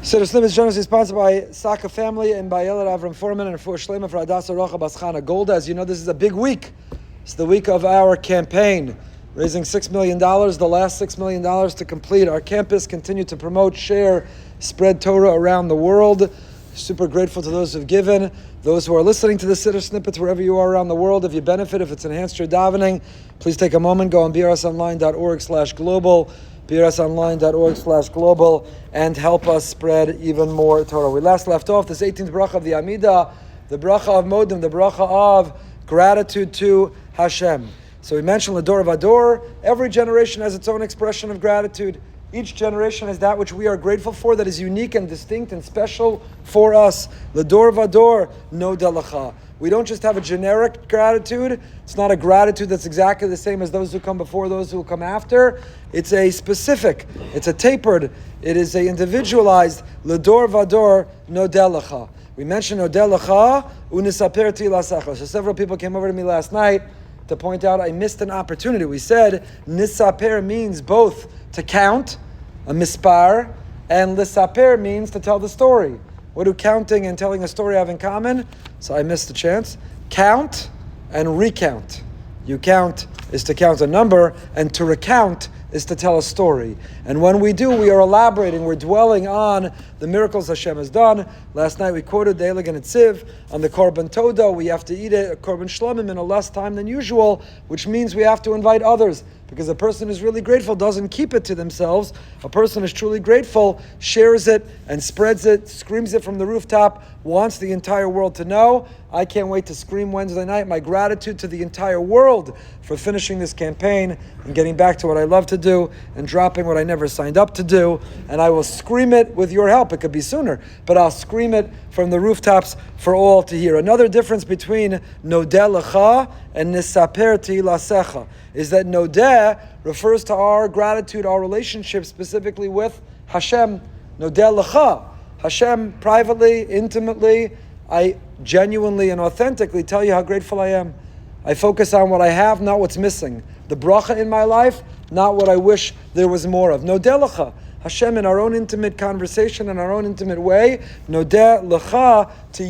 Siddur Slim is generously sponsored by Saka Family and by Elad Avram Foreman and for Shlema for Adasa Rocha Baschana Golda. As you know, this is a big week. It's the week of our campaign, raising $6 million, the last $6 million to complete. Our campus continue to promote, share, spread Torah around the world. Super grateful to those who've given, those who are listening to the Siddur snippets wherever you are around the world. If you benefit, if it's enhanced your davening, please take a moment, go on brsonline.org/global. brsonline.org/global, and help us spread even more Torah. We last left off this 18th bracha of the Amida, the bracha of Modim, the bracha of gratitude to Hashem. So we mentioned Lador Vador. Every generation has its own expression of gratitude. Each generation has that which we are grateful for that is unique and distinct and special for us. Lador Vador, no delacha. We don't just have a generic gratitude. It's not a gratitude that's exactly the same as those who come before, those who will come after. It's a specific, it's a tapered, it is a individualized, L'dor vador nodelecha. We mentioned nodelecha, unisaperti lasecha. So several people came over to me last night to point out I missed an opportunity. We said nisaper means both to count, a mispar, and lisaper means to tell the story. What do counting and telling a story have in common? So I missed the chance. Count and recount. You count is to count a number, and to recount is to tell a story. And when we do, we are elaborating, we're dwelling on the miracles Hashem has done. Last night we quoted the Eleg and Etziv on the Korban Toda. We have to eat a Korban Shlomim in a less time than usual, which means we have to invite others. Because a person who's really grateful doesn't keep it to themselves. A person who's truly grateful shares it and spreads it, screams it from the rooftop, wants the entire world to know. I can't wait to scream Wednesday night my gratitude to the entire world for finishing this campaign and getting back to what I love to do and dropping what I never signed up to do. And I will scream it with your help. It could be sooner, but I'll scream it from the rooftops for all to hear. Another difference between Nodeh Lecha and Nisaperti Lasecha is that Nodeh refers to our gratitude, our relationship specifically with Hashem. Nodeh Lecha, Hashem, privately, intimately, I genuinely and authentically tell you how grateful I am. I focus on what I have, not what's missing. The bracha in my life, not what I wish there was more of. Nodeh Lecha, Hashem, in our own intimate conversation, in our own intimate way. Nodeh Lecha, to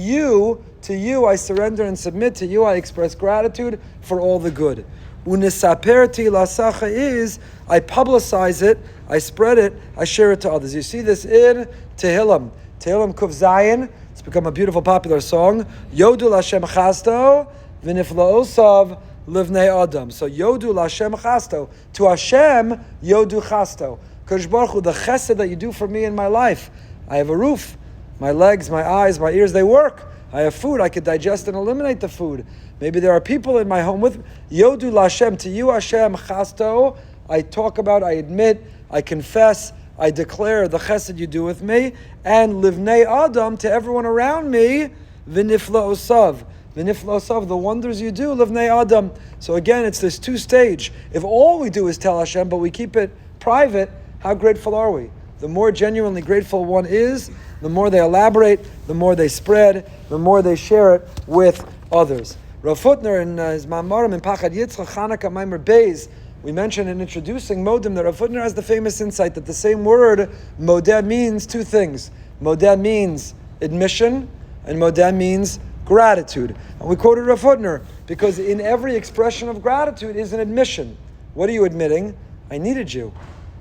you I surrender and submit, to you I express gratitude for all the good. Unisaperti lasacha is, I publicize it, I spread it, I share it to others. You see this in Tehillim. Tehillim Kuf Zayin, it's become a beautiful popular song. Yodu Lashem Chasto, V'niflaosav Livnei Adam. So Yodu Lashem Chasto, to Hashem, Yodu Chasto. Kodesh Baruch Hu, the chesed that you do for me in my life. I have a roof, my legs, my eyes, my ears, they work. I have food, I could digest and eliminate the food. Maybe there are people in my home with Yodu Lashem, to you Hashem Chasto, I talk about, I admit, I confess, I declare the chesed you do with me, and Livnei Adam, to everyone around me, V'nifla Osav. V'nifla Osav, the wonders you do, Livnei Adam. So again, it's this two-stage. If all we do is tell Hashem, but we keep it private, how grateful are we? The more genuinely grateful one is, the more they elaborate, the more they spread, the more they share it with others. Rav Futner in his Ma'amarim in Pachad Yitzchak Chanukah Maimer Beis, we mentioned in introducing Modim that Rav Futner has the famous insight that the same word, Modeh, means two things. Modeh means admission, and Modeh means gratitude. And we quoted Rav Futner because in every expression of gratitude is an admission. What are you admitting? I needed you.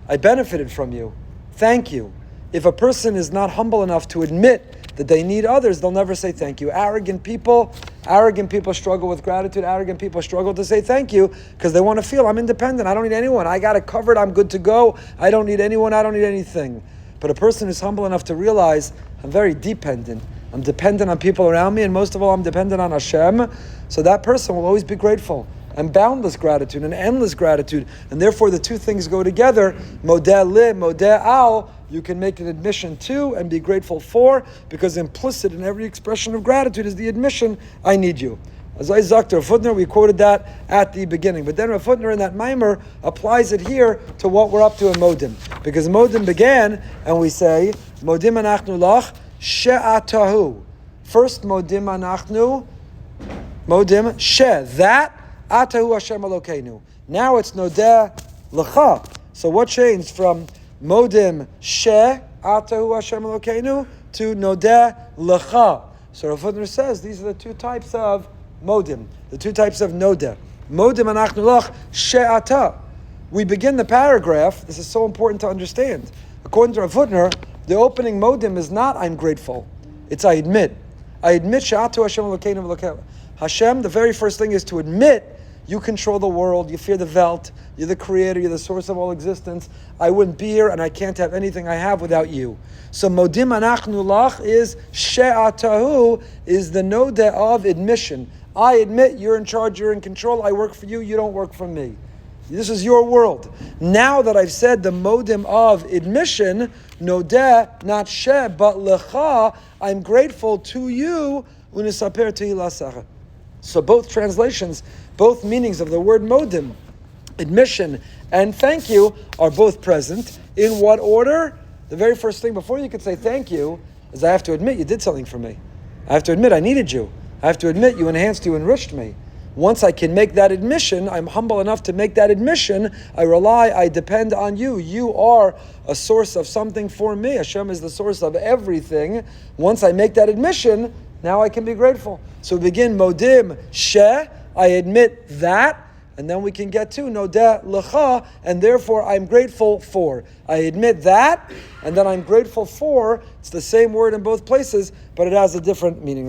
I benefited from you. Thank you. If a person is not humble enough to admit that they need others, they'll never say thank you. Arrogant people struggle with gratitude. Arrogant people struggle to say thank you because they want to feel, I'm independent. I don't need anyone. I got it covered. I'm good to go. I don't need anyone. I don't need anything. But a person is humble enough to realize, I'm very dependent. I'm dependent on people around me, and most of all, I'm dependent on Hashem. So that person will always be grateful. And boundless gratitude and endless gratitude. And therefore the two things go together. Modeh li, modeh al. You can make an admission to and be grateful for, because implicit in every expression of gratitude is the admission, I need you. As I zakter Rav Futner, we quoted that at the beginning. But then Rav Futner in that Maimer applies it here to what we're up to in Modim. Because Modim began, and we say, Modim anachnu lach she'atahu. First Modim anachnu, Modim she, that, Atahu Hashem Elokeinu. Now it's Nodeh Lecha. So what changed from Modim She Atahu Hashem Elokeinu, to Nodeh Lecha. So Rav Hutner says these are the two types of Modim, the two types of Nodeh. Modim anachnu lach she'ata. We begin the paragraph, this is so important to understand. According to Rav Hutner, the opening Modim is not I'm grateful, it's I admit. I admit she'atu Hashem Elokeinu v'Elokeinu. Hashem, the very first thing is to admit you control the world, you fear the Welt, you're the creator, you're the source of all existence. I wouldn't be here and I can't have anything I have without you. So Modim anachnu lach is she'atahu, is the nodeh of admission. I admit you're in charge, you're in control, I work for you, you don't work for me. This is your world. Now that I've said the modim of admission, nodeh, not she, but lecha, I'm grateful to you, unisaper tehilasacha. So both translations, both meanings of the word modim, admission and thank you, are both present. In what order? The very first thing before you could say thank you is I have to admit you did something for me. I have to admit I needed you. I have to admit you enhanced, you enriched me. Once I can make that admission, I'm humble enough to make that admission, I rely, I depend on you. You are a source of something for me. Hashem is the source of everything. Once I make that admission, now I can be grateful. So we begin modim she, I admit that, and then we can get to nodeh lecha, and therefore I'm grateful for. I admit that, and then I'm grateful for. It's the same word in both places, but it has a different meaning.